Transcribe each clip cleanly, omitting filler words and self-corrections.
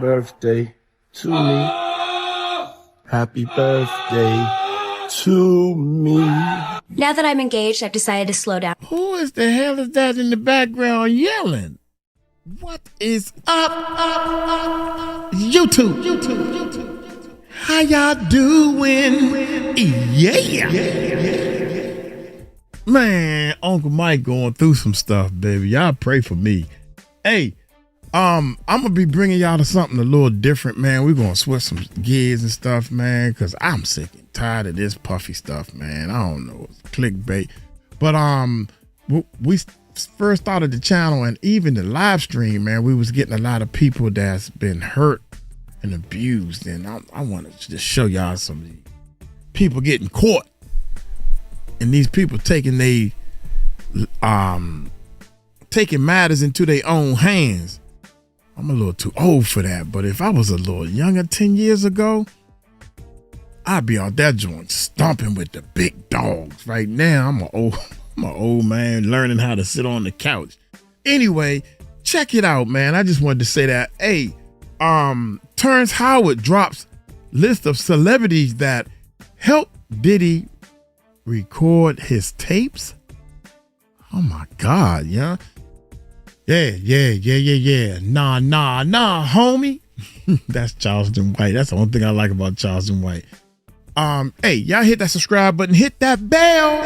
Birthday to me. Happy birthday to me. Now that I'm engaged, I've decided to slow down. Who is the hell is that in the background yelling? What is up? YouTube. How y'all doing? Yeah. Man, Uncle Mike going through some stuff, baby. Y'all pray for me. Hey, I'm gonna be bringing y'all to something a little different, man. We're gonna switch some gears and stuff, man, because I'm sick and tired of this puffy stuff, man. I don't know, it's clickbait. But we first started the channel and even the live stream, man, we was getting a lot of people that's been hurt and abused, and I wanted to just show y'all some of these people getting caught, and these people taking matters into their own hands. I'm a little too old for that, but if I was a little younger 10 years ago, I'd be out that joint stomping with the big dogs. Right now, I'm an old man learning how to sit on the couch. Anyway, check it out, man. I just wanted to say that. Hey, Terrence Howard drops list of celebrities that helped Diddy record his tapes. Oh my God, yeah. Yeah. Nah, homie. That's Charleston White. That's the only thing I like about Charleston White. Hey, y'all hit that subscribe button, hit that bell.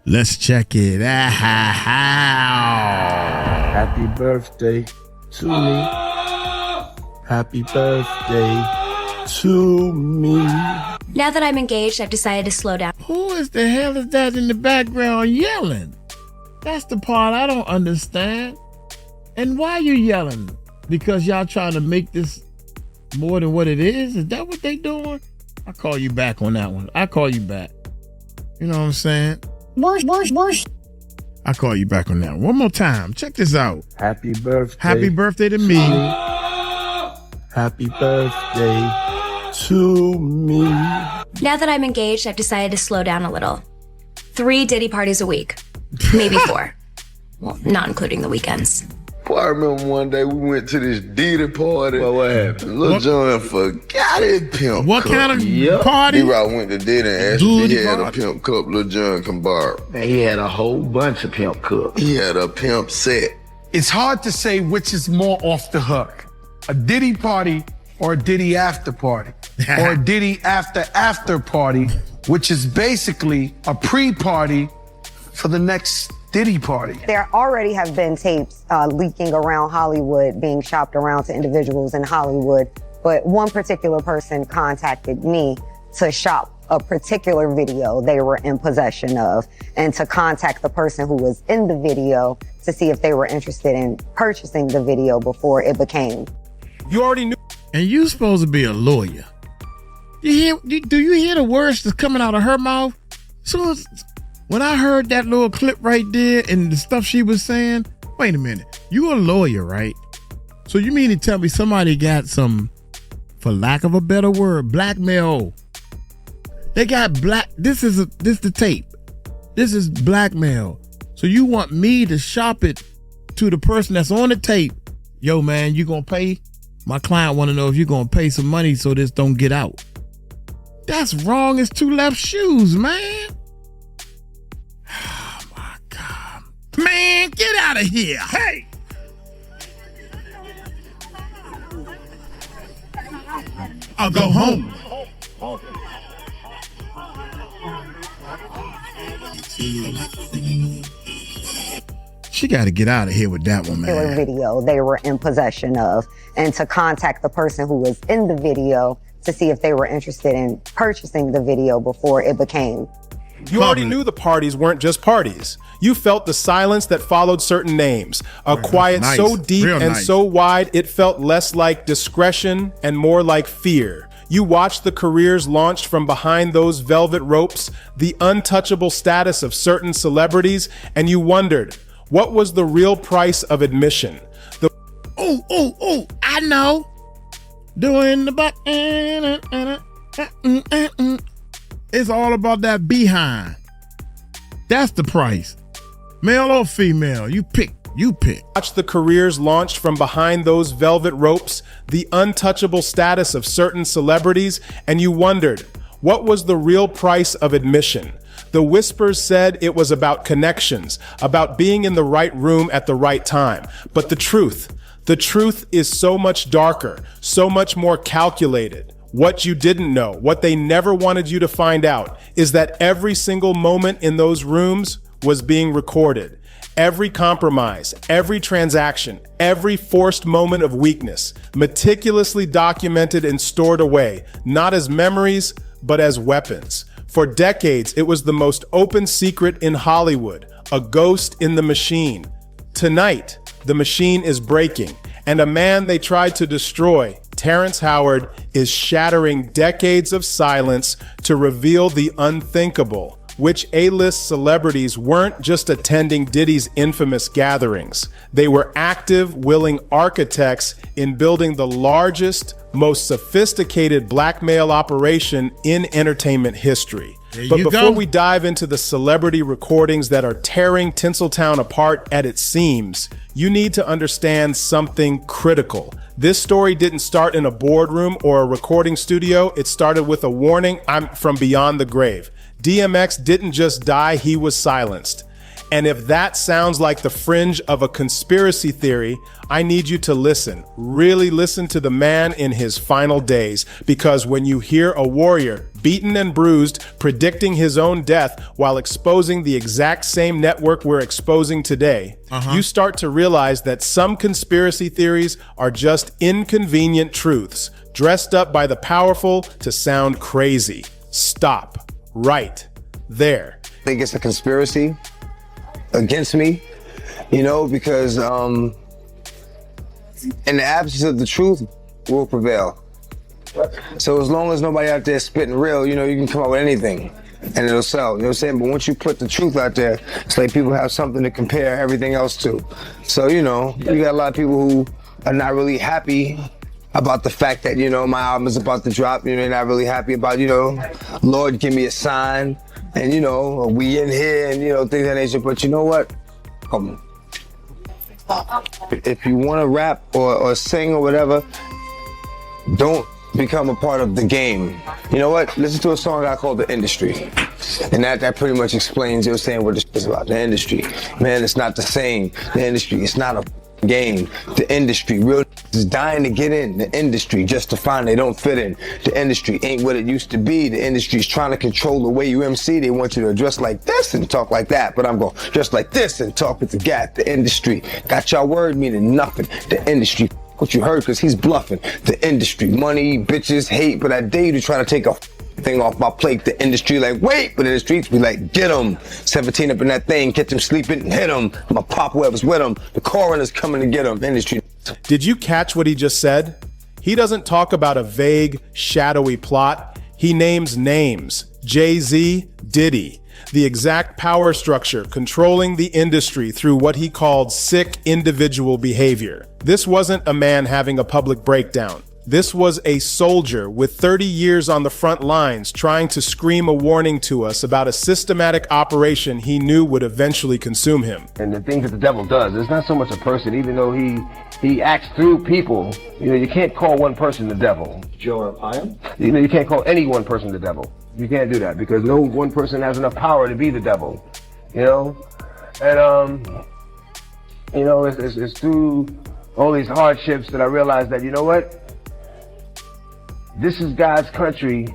Let's check it out. Happy birthday to me. Happy birthday to me. Now that I'm engaged, I've decided to slow down. Who is the hell is that in the background yelling? That's the part I don't understand. And why you yelling? Because y'all trying to make this more than what it is? Is that what they doing? I'll call you back on that one. I'll call you back. You know what I'm saying? Bush. I'll call you back on that one more time. Check this out. Happy birthday. Happy birthday to me. Happy birthday to me. Now that I'm engaged, I've decided to slow down a little. 3 Diddy parties a week. Maybe 4. Well, not including the weekends. Boy, I remember one day we went to this Diddy party. Well, what happened? Lil Jon forgot his pimp What cup. kind of party? D-Rock went to Diddy and asked if he had a pimp cup Lil Jon can borrow. Man, he had a whole bunch of pimp cups. He had a pimp set. It's hard to say which is more off the hook. A Diddy party or a Diddy after party. Or a Diddy after party, which is basically a pre-party for the next Diddy party. There already have been tapes leaking around Hollywood, being shopped around to individuals in Hollywood, but one particular person contacted me to shop a particular video they were in possession of, and to contact the person who was in the video to see if they were interested in purchasing the video before it became. You already knew. And you supposed to be a lawyer. Do you hear the words that's coming out of her mouth? So when I heard that little clip right there and the stuff she was saying, wait a minute, you a lawyer, right? So you mean to tell me somebody got some, for lack of a better word, blackmail? They got this is the tape. This is blackmail. So you want me to shop it to the person that's on the tape? Yo, man, you gonna pay? My client want to know if you're gonna pay some money so this don't get out. That's wrong as 2 left shoes, man. Oh my God. Man, get out of here. Hey. I'll go home. She got to get out of here with that one, man. Video they were in possession of, and to contact the person who was in the video to see if they were interested in purchasing the video before it became. You already knew the parties weren't just parties. You felt the silence that followed certain names. A quiet so deep and so wide, it felt less like discretion and more like fear. You watched the careers launched from behind those velvet ropes, the untouchable status of certain celebrities, and you wondered, what was the real price of admission? I know. Doing the butt. It's all about that behind. That's the price. Male or female, you pick. You pick. Watch the careers launched from behind those velvet ropes, the untouchable status of certain celebrities, and you wondered, what was the real price of admission? The whispers said it was about connections, about being in the right room at the right time. But the truth is so much darker, so much more calculated. What you didn't know, what they never wanted you to find out, is that every single moment in those rooms was being recorded. Every compromise, every transaction, every forced moment of weakness, meticulously documented and stored away, not as memories, but as weapons. For decades, it was the most open secret in Hollywood, a ghost in the machine. Tonight, the machine is breaking, and a man they tried to destroy, Terrence Howard, is shattering decades of silence to reveal the unthinkable, which A-list celebrities weren't just attending Diddy's infamous gatherings. They were active, willing architects in building the largest, most sophisticated blackmail operation in entertainment history. But before we dive into the celebrity recordings that are tearing Tinseltown apart at its seams, you need to understand something critical. This story didn't start in a boardroom or a recording studio. It started with a warning from beyond the grave. DMX didn't just die, he was silenced. And if that sounds like the fringe of a conspiracy theory, I need you to listen. Really listen to the man in his final days, because when you hear a warrior, beaten and bruised, predicting his own death while exposing the exact same network we're exposing today, you start to realize that some conspiracy theories are just inconvenient truths, dressed up by the powerful to sound crazy. Stop. Right there. I think it's a conspiracy against me, you know, because in the absence of the truth will prevail. So as long as nobody out there spitting real, you know, you can come up with anything and it'll sell, you know what I'm saying? But once you put the truth out there, it's like people have something to compare everything else to. So, you know, you got a lot of people who are not really happy about the fact that, you know, my album is about to drop. You know, they're not really happy about, you know, Lord, give me a sign. And, you know, we in here and, you know, things of that nature. But you know what? If you want to rap or sing or whatever, don't become a part of the game. You know what? Listen to a song I call The Industry. And that pretty much explains, you know, saying what it's about. The industry. Man, it's not the same. The industry, it's not a game. The industry, real is dying to get in the industry just to find they don't fit in. The industry ain't what it used to be. The industry's trying to control the way you MC. They want you to dress like this and talk like that, but I'm going to dress like this and talk with the gap. The industry got y'all word meaning nothing. The industry what you heard because he's bluffing. The industry, money, bitches, hate, but I dare you to try to take a thing off my plate. The industry like, wait, but in the streets we like, get him. 17 up in that thing, catch him sleeping, hit him. My pop web's with him. The coroner's coming to get him. Industry. Did you catch what he just said? He doesn't talk about a vague, shadowy plot. He names names. Jay-Z, Diddy. The exact power structure controlling the industry through what he called sick individual behavior. This wasn't a man having a public breakdown. This was a soldier with 30 years on the front lines trying to scream a warning to us about a systematic operation he knew would eventually consume him. And the things that the devil does, it's not so much a person, even though he acts through people. You know, you can't call one person the devil. Joe Arpaio? You know, you can't call any one person the devil. You can't do that because no one person has enough power to be the devil. You know? And, you know, it's through all these hardships that I realized that, you know what? This is God's country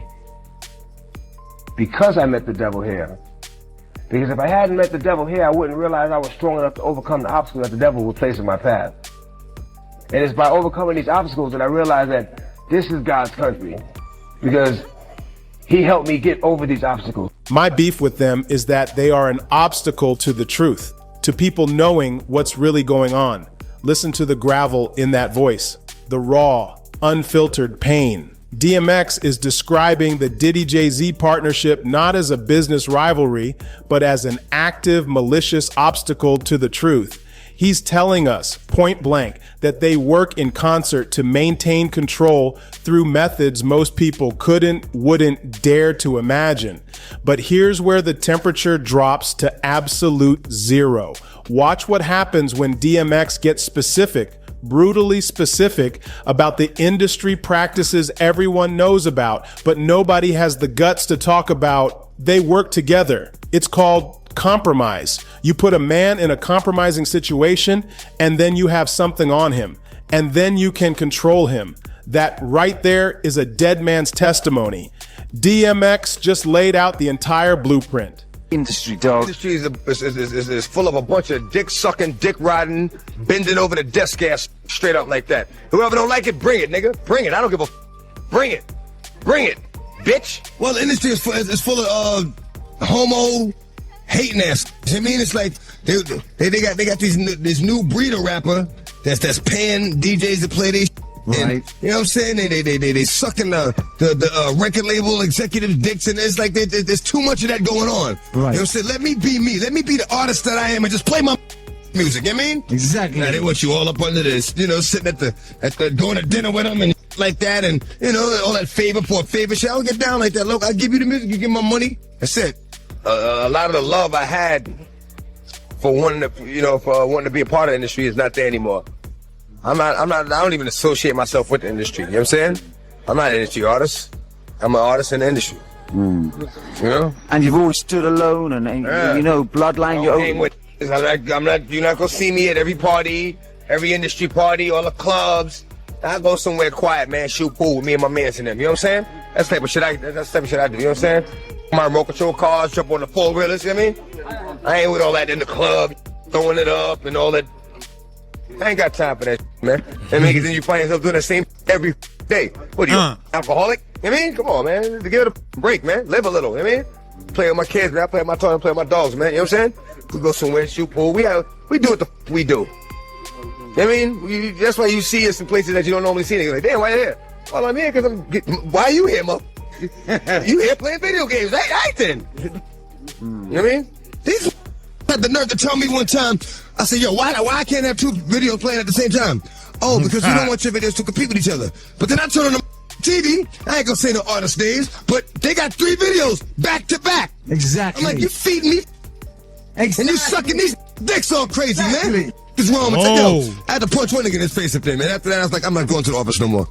because I met the devil here. Because if I hadn't met the devil here, I wouldn't realize I was strong enough to overcome the obstacles that the devil would place in my path. And it's by overcoming these obstacles that I realized that this is God's country because he helped me get over these obstacles. My beef with them is that they are an obstacle to the truth, to people knowing what's really going on. Listen to the gravel in that voice, the raw, unfiltered pain. DMX is describing the Diddy-Jay-Z partnership not as a business rivalry, but as an active, malicious obstacle to the truth. He's telling us, point blank, that they work in concert to maintain control through methods most people wouldn't dare to imagine. But here's where the temperature drops to absolute zero. Watch what happens when DMX gets specific, brutally specific, about the industry practices everyone knows about, but nobody has the guts to talk about. They work together. It's called compromise. You put a man in a compromising situation, and then you have something on him, and then you can control him. That right there is a dead man's testimony. DMX just laid out the entire blueprint. Industry, dog. Industry is full of a bunch of dick sucking, dick riding, bending over the desk ass straight up like that. Whoever don't like it, bring it, nigga. Bring it. I don't give a bring it. Bring it, bitch. Well, the industry is full of homo hating ass. I mean, it's like they got this new breed of rapper that's paying DJs to play this. Right. And, you know what I'm saying? They sucking the record label executive dicks, and it's like there's too much of that going on. Right. You know what I'm saying? Let me be me. Let me be the artist that I am and just play my music. You know what I mean? Exactly. Now they want you all up under this, you know, sitting at the going to dinner with them and like that, and you know, all that favor for a favor shit. I don't get down like that. Look, I give you the music, you give my money. That's it. A lot of the love I had for wanting to be a part of the industry is not there anymore. I don't even associate myself with the industry. You know what I'm saying? I'm not an industry artist. I'm an artist in the industry. You know? And you've always stood alone and you know, bloodline your own. You're not gonna see me at every party, every industry party, all the clubs. I go somewhere quiet, man, shoot pool with me and my mans and them. You know what I'm saying? That's the type of shit I do. You know what I'm saying? My remote control cars, jump on the four-wheelers, you know what I mean? I ain't with all that in the club, throwing it up and all that. I ain't got time for that, man. And then you find yourself doing the same every day. What are you, alcoholic? You know what I mean? Come on, man. Give it a break, man. Live a little, you know what I mean? Play with my kids, man. I play with my toys, play with my dogs, man. You know what I'm saying? We go somewhere, shoot pool. We do what the we do. You know what I mean? That's why you see us in places that you don't normally see. You're like, damn, why you here? Well, I'm here because why are you here, mo? You here playing video games? I then. You know what I mean? These had the nerve to tell me one time, I said, yo, why I can't have two videos playing at the same time? Oh, because we don't want your videos to compete with each other. But then I turn on the TV, I ain't gonna say no artist names, but they got 3 videos back to back. Exactly. I'm like, you feeding me, exactly. And you sucking these dicks all crazy, man. What's wrong with yo, I had to punch one nigga in his face up there, man. After that, I was like, I'm not going to the office no more.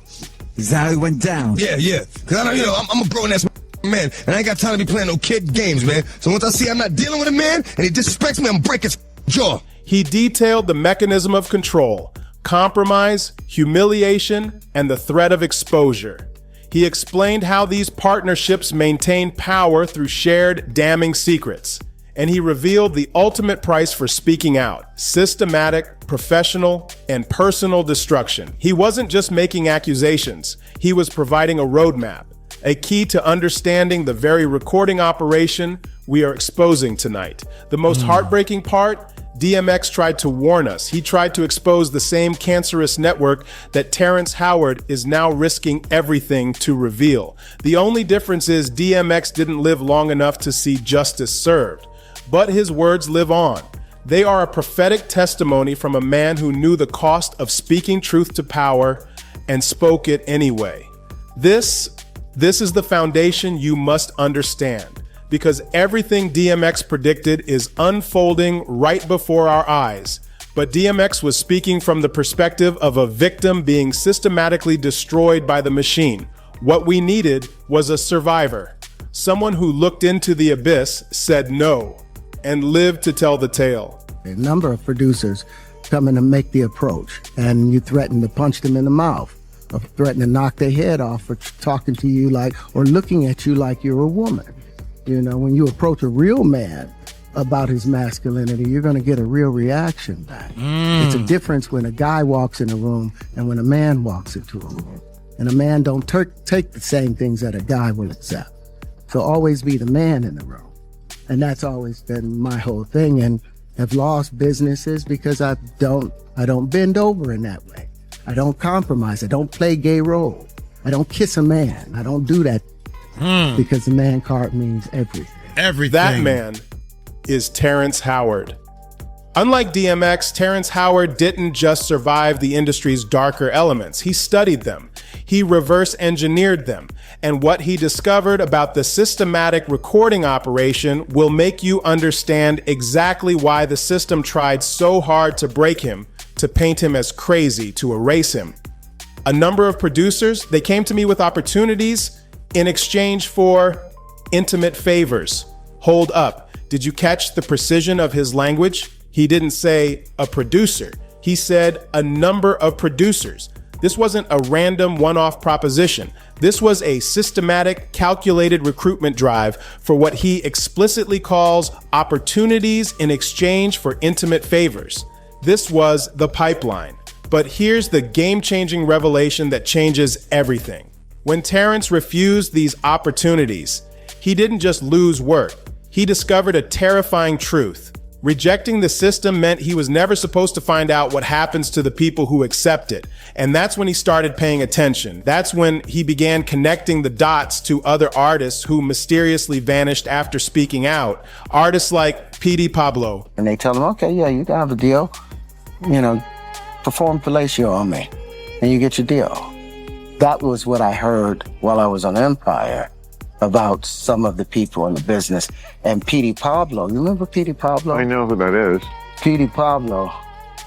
Is that how it went down? Yeah. Because I don't, I'm a grown-ass man, and I ain't got time to be playing no kid games, man. So once I see I'm not dealing with a man, and he disrespects me, I'm breaking his jaw. He detailed the mechanism of control, compromise, humiliation, and the threat of exposure. He explained how these partnerships maintain power through shared damning secrets. And he revealed the ultimate price for speaking out: systematic, professional, and personal destruction. He wasn't just making accusations. He was providing a roadmap, a key to understanding the very recording operation we are exposing tonight. The most heartbreaking part, DMX tried to warn us. He tried to expose the same cancerous network that Terrence Howard is now risking everything to reveal. The only difference is DMX didn't live long enough to see justice served. But his words live on. They are a prophetic testimony from a man who knew the cost of speaking truth to power and spoke it anyway. This is the foundation you must understand, because everything DMX predicted is unfolding right before our eyes. But DMX was speaking from the perspective of a victim being systematically destroyed by the machine. What we needed was a survivor, someone who looked into the abyss, said no, and lived to tell the tale. A number of producers come in to make the approach, and you threaten to punch them in the mouth, or threaten to knock their head off for talking to you like, or looking at you like you're a woman. You know, when you approach a real man about his masculinity, you're going to get a real reaction back. It's a difference when a guy walks in a room and when a man walks into a room. And a man don't take the same things that a guy will accept. So always be the man in the room. And that's always been my whole thing, and have lost businesses because I don't bend over in that way. I don't compromise. I don't play gay role. I don't kiss a man. I don't do that because the man card means everything. That man is Terrence Howard. Unlike DMX, Terrence Howard didn't just survive the industry's darker elements. He studied them. He reverse engineered them. And what he discovered about the systematic recording operation will make you understand exactly why the system tried so hard to break him, to paint him as crazy, to erase him. A number of producers, they came to me with opportunities in exchange for intimate favors. Hold up. Did you catch the precision of his language? He didn't say a producer. He said a number of producers. This wasn't a random one-off proposition. This was a systematic, calculated recruitment drive for what he explicitly calls opportunities in exchange for intimate favors. This was the pipeline. But here's the game-changing revelation that changes everything. When Terrence refused these opportunities, he didn't just lose work. He discovered a terrifying truth. Rejecting the system meant he was never supposed to find out what happens to the people who accept it. And that's when he started paying attention. That's when he began connecting the dots to other artists who mysteriously vanished after speaking out. Artists like P.D. Pablo. And they tell him, okay, yeah, you can have a deal. You know, perform fellatio on me, and you get your deal. That was what I heard while I was on Empire about some of the people in the business. And P.D. Pablo, you remember P.D. Pablo? I know who that is. P.D. Pablo,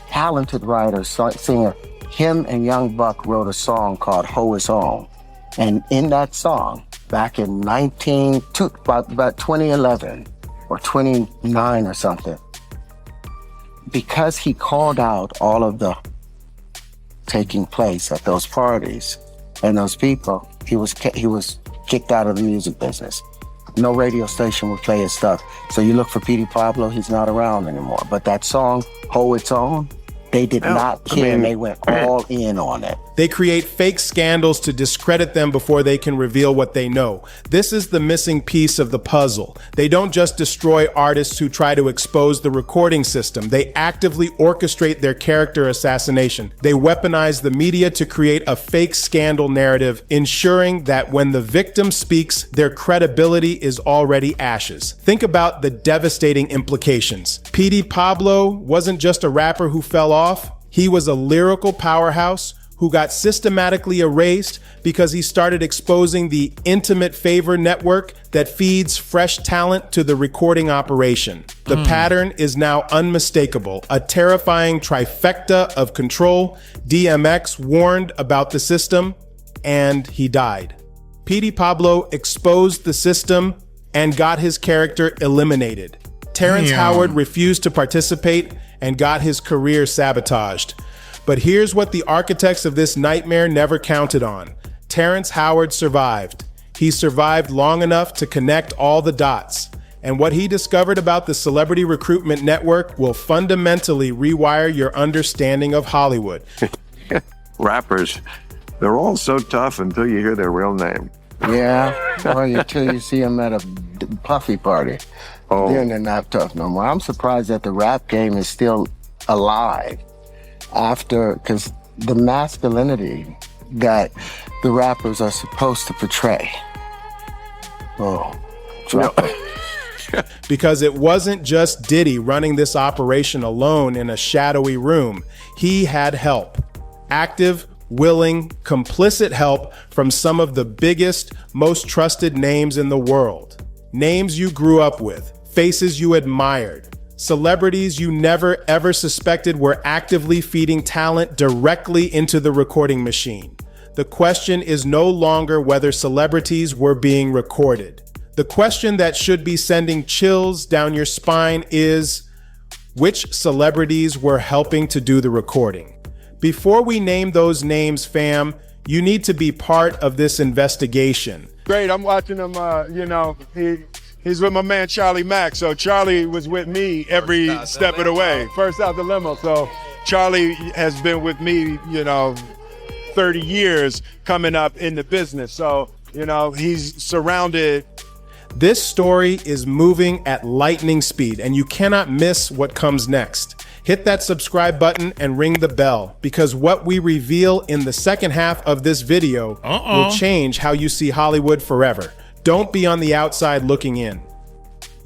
talented writer, singer. Him and Young Buck wrote a song called Ho Is On. And in that song, back in about 2011 or 29 or something, because he called out all of the taking place at those parties and those people, he was kicked out of the music business. No radio station would play his stuff. So you look for P.D. Pablo, he's not around anymore. But that song, Ho It's On, they did not care, and they went all in on it. They create fake scandals to discredit them before they can reveal what they know. This is the missing piece of the puzzle. They don't just destroy artists who try to expose the recording system. They actively orchestrate their character assassination. They weaponize the media to create a fake scandal narrative, ensuring that when the victim speaks, their credibility is already ashes. Think about the devastating implications. P.D. Pablo wasn't just a rapper who fell off. He was a lyrical powerhouse who got systematically erased because he started exposing the intimate favor network that feeds fresh talent to the recording operation. The pattern is now unmistakable, a terrifying trifecta of control. DMX warned about the system, and he died. P.D. Pablo exposed the system and got his character eliminated. Terrence Howard refused to participate and got his career sabotaged. But here's what the architects of this nightmare never counted on. Terrence Howard survived. He survived long enough to connect all the dots. And what he discovered about the celebrity recruitment network will fundamentally rewire your understanding of Hollywood. Rappers, they're all so tough until you hear their real name. Yeah, or until you see them at a Puffy party. Oh. Then they're not tough no more. I'm surprised that the rap game is still alive because the masculinity that the rappers are supposed to portray. Because it wasn't just Diddy running this operation alone in a shadowy room. He had help. Active, willing, complicit help from some of the biggest, most trusted names in the world. Names you grew up with, faces you admired, celebrities you never ever suspected were actively feeding talent directly into the recording machine. The question is no longer whether celebrities were being recorded. The question that should be sending chills down your spine is, which celebrities were helping to do the recording? Before we name those names, fam, you need to be part of this investigation. Great, I'm watching him, he's with my man Charlie Mack. So Charlie was with me every step of the way. First out the limo. So Charlie has been with me, 30 years coming up in the business. So, he's surrounded. This story is moving at lightning speed, and you cannot miss what comes next. Hit that subscribe button and ring the bell, because what we reveal in the second half of this video will change how you see Hollywood forever. Don't be on the outside looking in.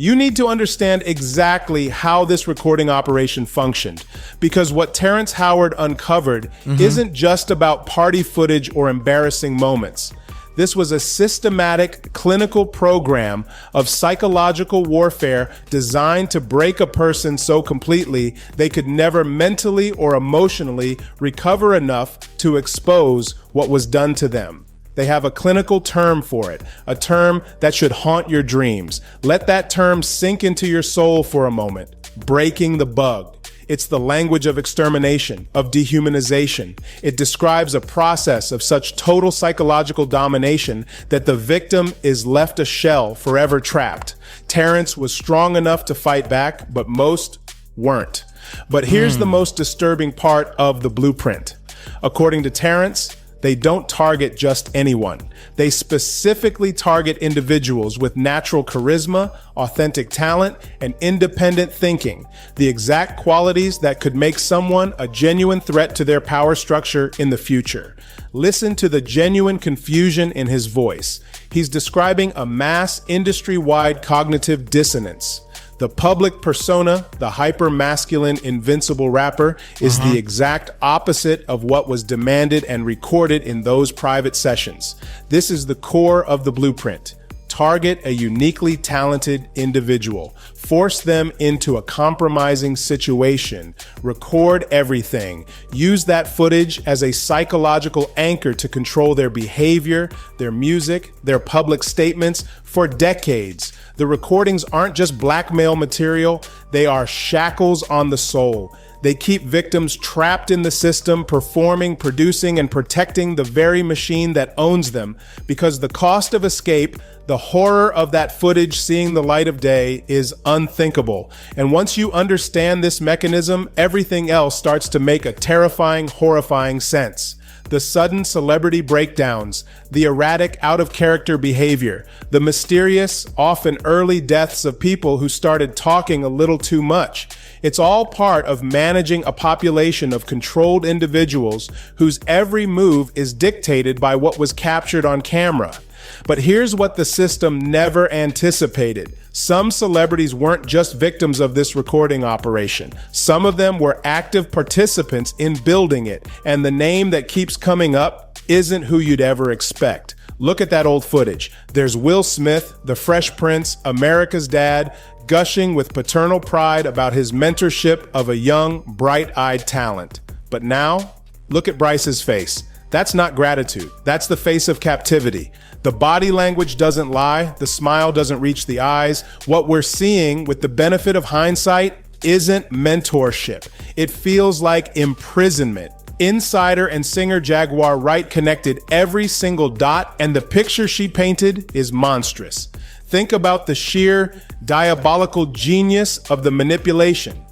You need to understand exactly how this recording operation functioned, because what Terrence Howard uncovered isn't just about party footage or embarrassing moments. This was a systematic clinical program of psychological warfare designed to break a person so completely they could never mentally or emotionally recover enough to expose what was done to them. They have a clinical term for it, a term that should haunt your dreams. Let that term sink into your soul for a moment. Breaking the bug. It's the language of extermination, of dehumanization. It describes a process of such total psychological domination that the victim is left a shell, forever trapped. Terrence was strong enough to fight back, but most weren't. But here's the most disturbing part of the blueprint. According to Terrence, they don't target just anyone. They specifically target individuals with natural charisma, authentic talent, and independent thinking, the exact qualities that could make someone a genuine threat to their power structure in the future. Listen to the genuine confusion in his voice. He's describing a mass industry-wide cognitive dissonance. The public persona, the hyper-masculine invincible rapper, is the exact opposite of what was demanded and recorded in those private sessions. This is the core of the blueprint. Target a uniquely talented individual. Force them into a compromising situation. Record everything. Use that footage as a psychological anchor to control their behavior, their music, their public statements for decades. The recordings aren't just blackmail material, they are shackles on the soul. They keep victims trapped in the system, performing, producing, and protecting the very machine that owns them, because the cost of escape, the horror of that footage seeing the light of day, is unthinkable. And once you understand this mechanism, everything else starts to make a terrifying, horrifying sense. The sudden celebrity breakdowns, the erratic, out-of-character behavior, the mysterious, often early deaths of people who started talking a little too much. It's all part of managing a population of controlled individuals whose every move is dictated by what was captured on camera. But here's what the system never anticipated. Some celebrities weren't just victims of this recording operation. Some of them were active participants in building it, and the name that keeps coming up isn't who you'd ever expect. Look at that old footage. There's Will Smith, the Fresh Prince, America's Dad, gushing with paternal pride about his mentorship of a young, bright-eyed talent. But now, look at Bryce's face. That's not gratitude. That's the face of captivity. The body language doesn't lie. The smile doesn't reach the eyes. What we're seeing, with the benefit of hindsight, isn't mentorship. It feels like imprisonment. Insider and singer Jaguar Wright connected every single dot, and the picture she painted is monstrous. Think about the sheer diabolical genius of the manipulation.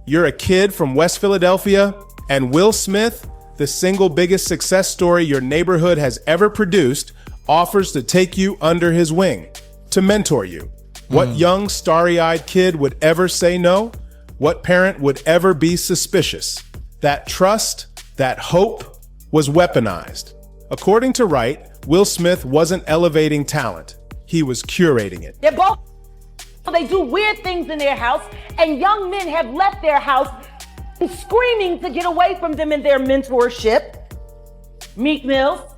You're a kid from West Philadelphia, and Will Smith, the single biggest success story your neighborhood has ever produced, offers to take you under his wing, to mentor you. What young, starry-eyed kid would ever say no? What parent would ever be suspicious? That trust, that hope, was weaponized. According to Wright, Will Smith wasn't elevating talent. He was curating it. They're both. They do weird things in their house, and young men have left their house screaming to get away from them in their mentorship. Meek Mill,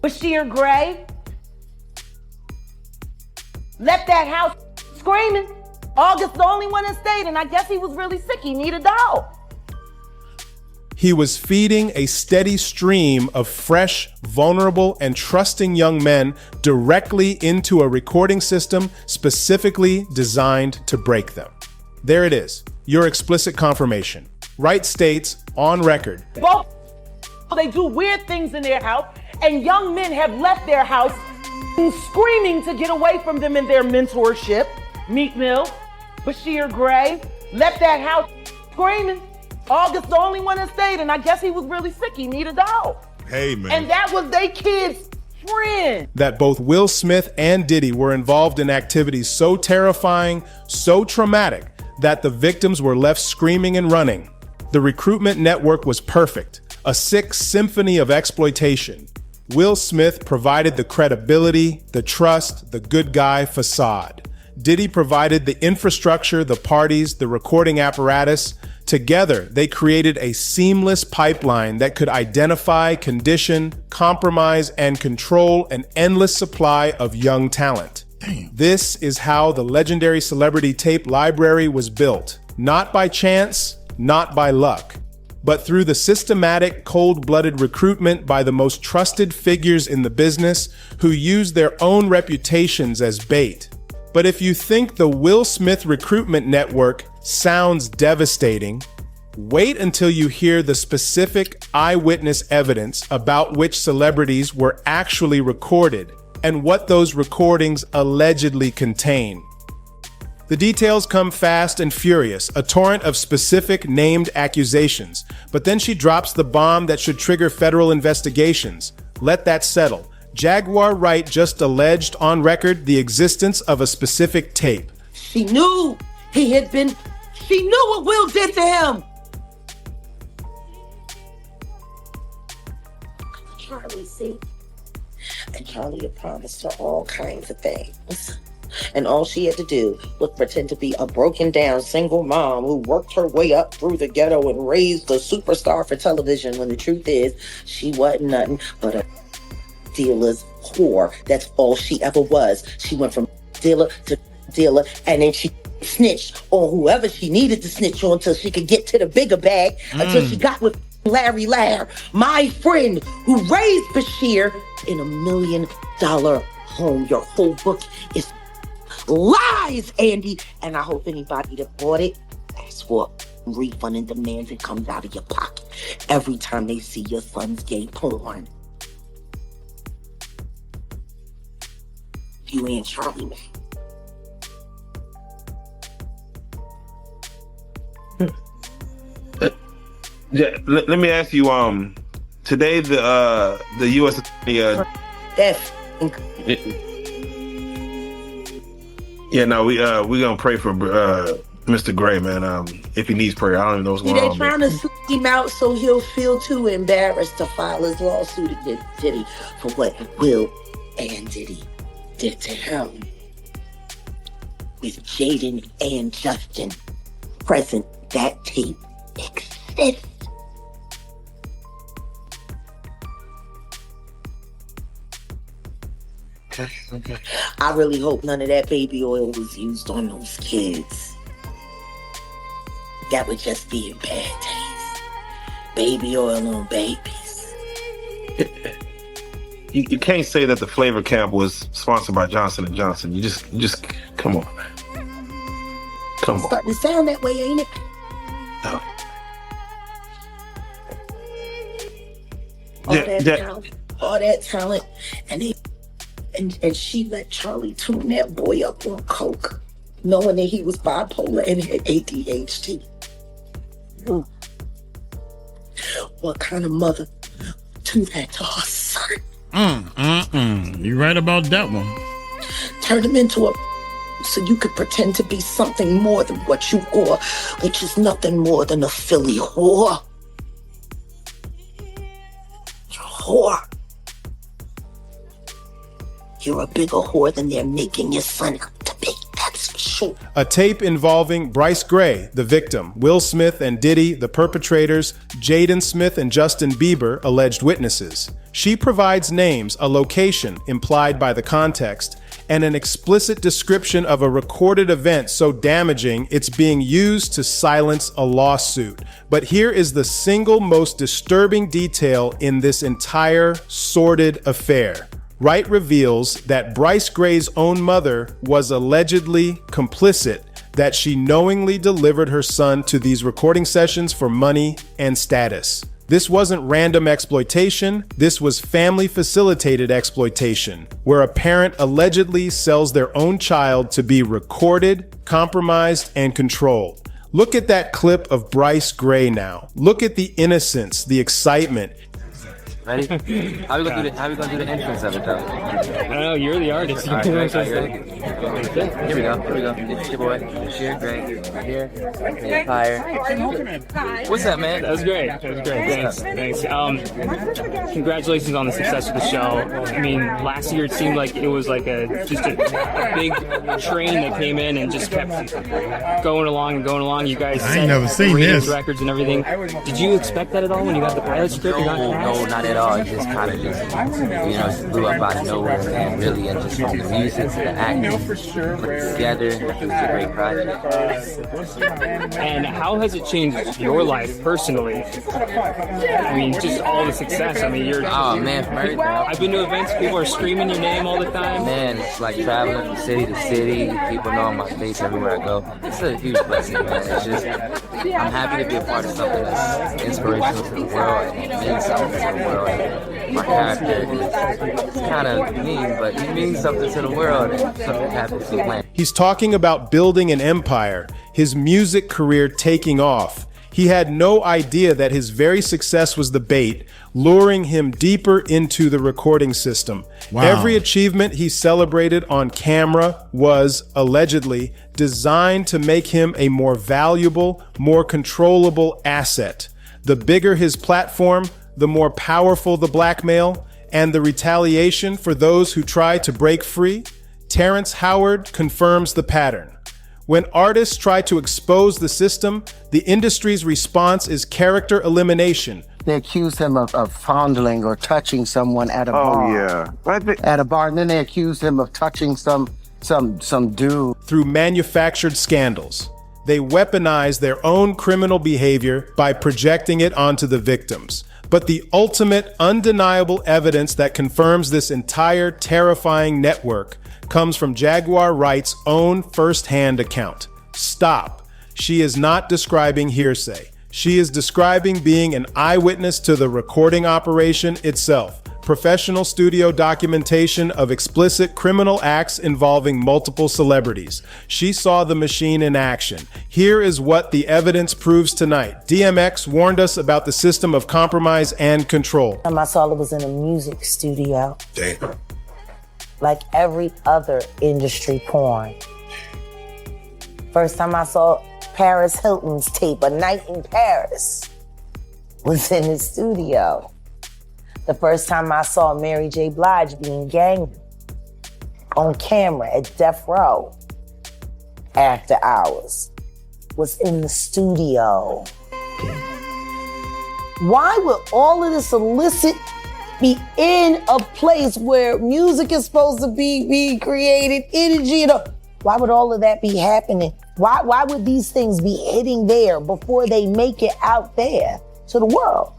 Bashir Gray, left that house screaming. August the only one that stayed, and I guess he was really sick. He needed a dog. He was feeding a steady stream of fresh, vulnerable, and trusting young men directly into a recording system specifically designed to break them. There it is, your explicit confirmation. Wright states, on record, Both. They do weird things in their house, and young men have left their house screaming to get away from them in their mentorship. Meek Mill, Bashir Gray, left that house screaming. August the only one that stayed, and I guess he was really sick. He needed a dog. Hey, man. And that was their kid's friend. that both Will Smith and Diddy were involved in activities so terrifying, so traumatic, that the victims were left screaming and running. The recruitment network was perfect, a sick symphony of exploitation. Will Smith provided the credibility, the trust, the good guy facade. Diddy provided the infrastructure, the parties, the recording apparatus. Together, they created a seamless pipeline that could identify, condition, compromise, and control an endless supply of young talent. This is how the legendary celebrity tape library was built. Not by chance, not by luck, but through the systematic, cold-blooded recruitment by the most trusted figures in the business who used their own reputations as bait. But if you think the Will Smith recruitment network sounds devastating, wait until you hear the specific eyewitness evidence about which celebrities were actually recorded and what those recordings allegedly contain. The details come fast and furious, a torrent of specific named accusations, but then she drops the bomb that should trigger federal investigations. Let that settle. Jaguar Wright just alleged on record the existence of a specific tape. She knew she knew what Will did to him. Charlie, see? And Charlie had promised her all kinds of things. And all she had to do was pretend to be a broken down single mom who worked her way up through the ghetto and raised a superstar for television, when the truth is she wasn't nothing but a dealer's whore. That's all she ever was. She went from dealer to dealer, and then she snitched on whoever she needed to snitch on until she could get to the bigger bag, until she got with Larry Lair, my friend who raised Bashir in $1 million home. Your whole book is lies, Andy, and I hope anybody that bought it asks for a refund and demands it comes out of your pocket every time they see your son's gay porn. You ain't Charlie, man. Let me ask you. Today the U.S. Attorney. Yeah, no, we gonna pray for Mr. Gray, man. If he needs prayer, I don't even know what's going on. They're trying to sweep him out so he'll feel too embarrassed to file his lawsuit against Diddy for what Will and Diddy did to him. With Jaden and Justin present, that tape exists. Okay. I really hope none of that baby oil was used on those kids. That would just be a bad taste. Baby oil on babies. You can't say that the flavor camp was sponsored by Johnson & Johnson. You just come on, man. Come on. Starting to sound that way, ain't it? No. All that talent, and she let Charlie tune that boy up on coke, knowing that he was bipolar and had ADHD. What kind of mother do that to her son? You right about that one. Turn him into a so you could pretend to be something more than what you are, which is nothing more than a Philly whore. Whore. You're a bigger whore than they're making your son out to be, that's for sure. A tape involving Bryce Gray, the victim, Will Smith and Diddy, the perpetrators, Jaden Smith and Justin Bieber, alleged witnesses. She provides names, a location implied by the context, and an explicit description of a recorded event so damaging it's being used to silence a lawsuit. But here is the single most disturbing detail in this entire sordid affair. Wright reveals that Bryce Gray's own mother was allegedly complicit, that she knowingly delivered her son to these recording sessions for money and status. This wasn't random exploitation, this was family-facilitated exploitation, where a parent allegedly sells their own child to be recorded, compromised, and controlled. Look at that clip of Bryce Gray now. Look at the innocence, the excitement. Ready? How we gonna do the entrance of it though? I don't know. You're the artist. All right, here we go. It's your boy. Here, great. Here. Empire. What's up, man? That was great. Thanks. Congratulations on the success of the show. I mean, last year it seemed like it was like just a big train that came in and just kept going along. You guys I ain't never seen this. Records and everything. Did you expect that at all when you got the pilot script? No, not at all. It just kind of just blew up out of nowhere, and really, and just from the music to the acting put together, it was a great project. And how has it changed your life personally? I mean, just all the success. I mean, oh man, from everything. I've been to events, people are screaming your name all the time. Man, it's like traveling from city to city. People know my face everywhere I go. It's a huge blessing, man. It's just, I'm happy to be a part of something that's inspirational to the world and means something to the world. My character is kind of mean, but he means something to the world and something happens to plan. He's talking about building an empire, his music career taking off. He had no idea that his very success was the bait, luring him deeper into the recording system. Wow. Every achievement he celebrated on camera was, allegedly, designed to make him a more valuable, more controllable asset. The bigger his platform, the more powerful the blackmail, and the retaliation for those who try to break free. Terrence Howard confirms the pattern. When artists try to expose the system, the industry's response is character elimination. They accuse him of fondling or touching someone at a bar. Oh, yeah. At a bar, and then they accuse him of touching some dude. Through manufactured scandals. They weaponize their own criminal behavior by projecting it onto the victims. But the ultimate, undeniable evidence that confirms this entire terrifying network comes from Jaguar Wright's own first-hand account. Stop. She is not describing hearsay. She is describing being an eyewitness to the recording operation itself. Professional studio documentation of explicit criminal acts involving multiple celebrities. She saw the machine in action. Here is what the evidence proves tonight. DMX warned us about the system of compromise and control. I saw it was in a music studio. Damn. Like every other industry porn. First time I saw Paris Hilton's tape, A Night in Paris, was in his studio. The first time I saw Mary J. Blige being ganged on camera at Death Row after hours was in the studio. Why would all of this illicit be in a place where music is supposed to be being created, energy, why would all of that be happening? Why would these things be hitting there before they make it out there to the world?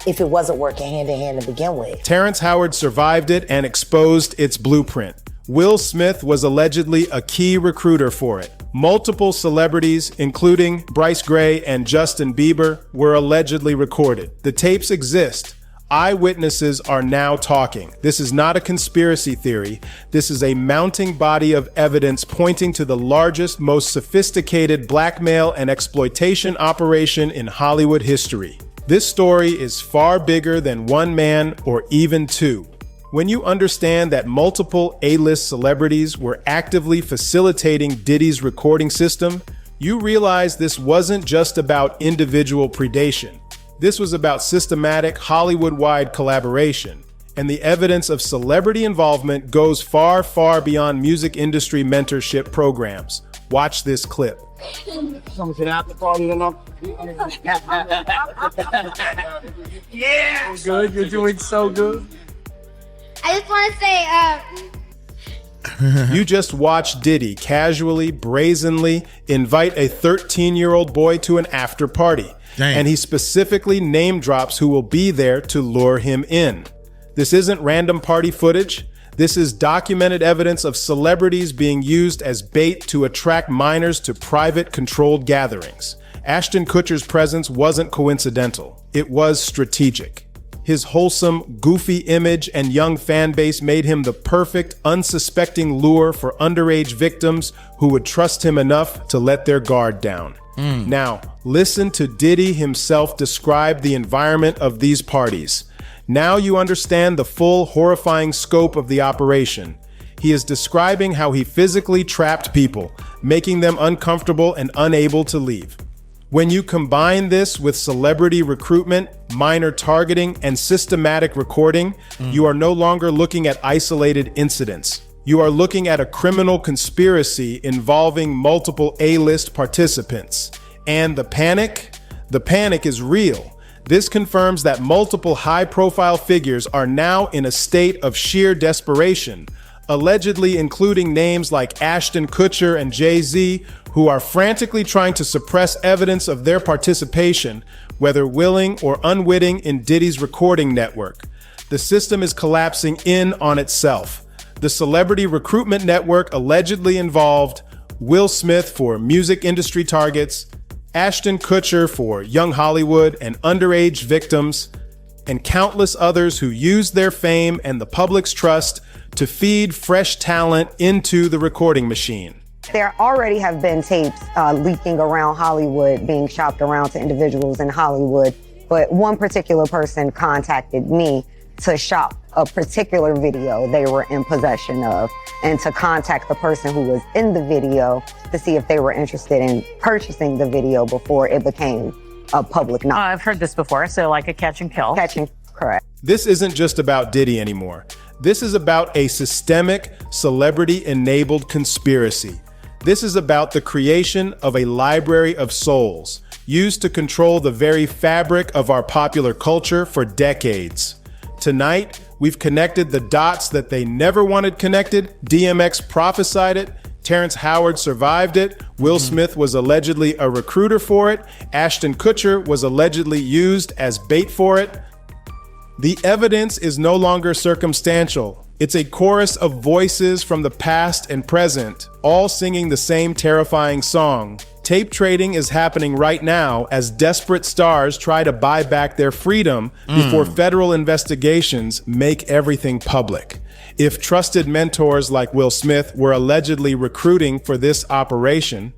If it wasn't working hand in hand to begin with. Terrence Howard survived it and exposed its blueprint. Will Smith was allegedly a key recruiter for it. Multiple celebrities, including Bryce Gray and Justin Bieber, were allegedly recorded. The tapes exist. Eyewitnesses are now talking. This is not a conspiracy theory. This is a mounting body of evidence pointing to the largest, most sophisticated blackmail and exploitation operation in Hollywood history. This story is far bigger than one man or even two. When you understand that multiple A-list celebrities were actively facilitating Diddy's recording system, you realize this wasn't just about individual predation. This was about systematic Hollywood-wide collaboration, and the evidence of celebrity involvement goes far, far beyond music industry mentorship programs. Watch this clip. Something to the after party enough. Yeah. Good. You're doing so good. I just want to say, You just watched Diddy casually, brazenly invite a 13-year-old boy to an after party. Dang. And he specifically name drops who will be there to lure him in. This isn't random party footage. This is documented evidence of celebrities being used as bait to attract minors to private, controlled gatherings. Ashton Kutcher's presence wasn't coincidental. It was strategic. His wholesome, goofy image and young fan base made him the perfect, unsuspecting lure for underage victims who would trust him enough to let their guard down. Now, listen to Diddy himself describe the environment of these parties. Now you understand the full horrifying scope of the operation. He is describing how he physically trapped people, making them uncomfortable and unable to leave. When you combine this with celebrity recruitment, minor targeting, and systematic recording, you are no longer looking at isolated incidents. You are looking at a criminal conspiracy involving multiple A-list participants. And the panic? The panic is real. This confirms that multiple high-profile figures are now in a state of sheer desperation, allegedly including names like Ashton Kutcher and Jay-Z, who are frantically trying to suppress evidence of their participation, whether willing or unwitting, in Diddy's recording network. The system is collapsing in on itself. The celebrity recruitment network allegedly involved Will Smith for music industry targets, Ashton Kutcher for young Hollywood and underage victims, and countless others who used their fame and the public's trust to feed fresh talent into the recording machine. There already have been tapes leaking around Hollywood, being shopped around to individuals in Hollywood, but one particular person contacted me to shop a particular video they were in possession of, and to contact the person who was in the video to see if they were interested in purchasing the video before it became a public knowledge. I've heard this before, so like a catch and kill. Correct. This isn't just about Diddy anymore. This is about a systemic, celebrity-enabled conspiracy. This is about the creation of a library of souls, used to control the very fabric of our popular culture for decades. Tonight, we've connected the dots that they never wanted connected. DMX prophesied it. Terrence Howard survived it. Will Smith was allegedly a recruiter for it. Ashton Kutcher was allegedly used as bait for it. The evidence is no longer circumstantial. It's a chorus of voices from the past and present, all singing the same terrifying song. Tape trading is happening right now as desperate stars try to buy back their freedom before federal investigations make everything public. If trusted mentors like Will Smith were allegedly recruiting for this operation,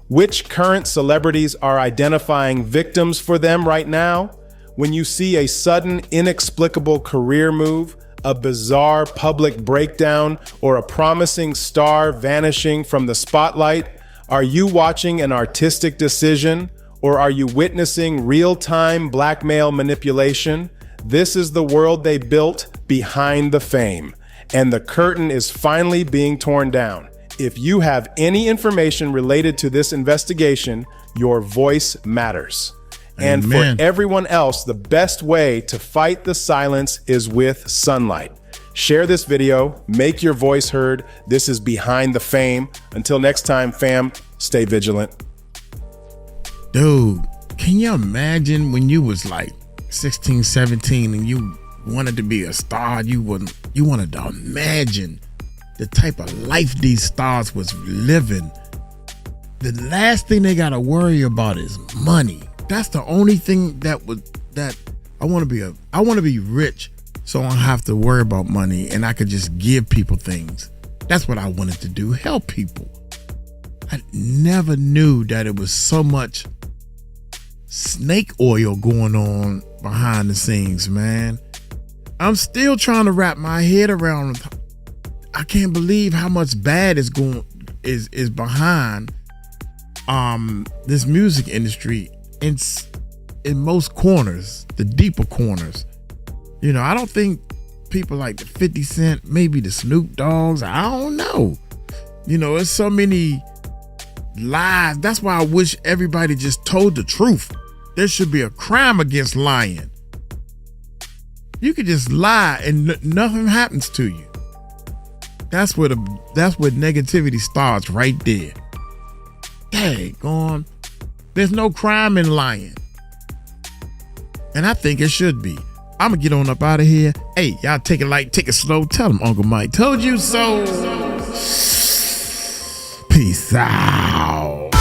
which current celebrities are identifying victims for them right now? When you see a sudden, inexplicable career move, a bizarre public breakdown, or a promising star vanishing from the spotlight, are you watching an artistic decision, or are you witnessing real-time blackmail manipulation? This is the world they built behind the fame, and the curtain is finally being torn down. If you have any information related to this investigation, your voice matters. And Amen. For everyone else, the best way to fight the silence is with sunlight. Share this video, make your voice heard. This is Behind the Fame. Until next time, fam, stay vigilant. Dude, can you imagine when you was like 16, 17 and you wanted to be a star? You wanted to imagine the type of life these stars was living. The last thing they got to worry about is money. That's the only thing that I want to be rich, so I don't have to worry about money and I could just give people things. That's what I wanted to do, help people. I never knew that it was so much snake oil going on behind the scenes, man. I'm still trying to wrap my head around. I can't believe how much bad is behind this music industry. In most corners, the deeper corners. You know, I don't think people like the 50 Cent, maybe the Snoop Dogs, I don't know. You know, there's so many lies. That's why I wish everybody just told the truth. There should be a crime against lying. You could just lie and nothing happens to you. That's where negativity starts, right there. Daggone. There's no crime in lying. And I think it should be. I'm going to get on up out of here. Hey, y'all take it light, take it slow. Tell them Uncle Mike told you so. Peace out.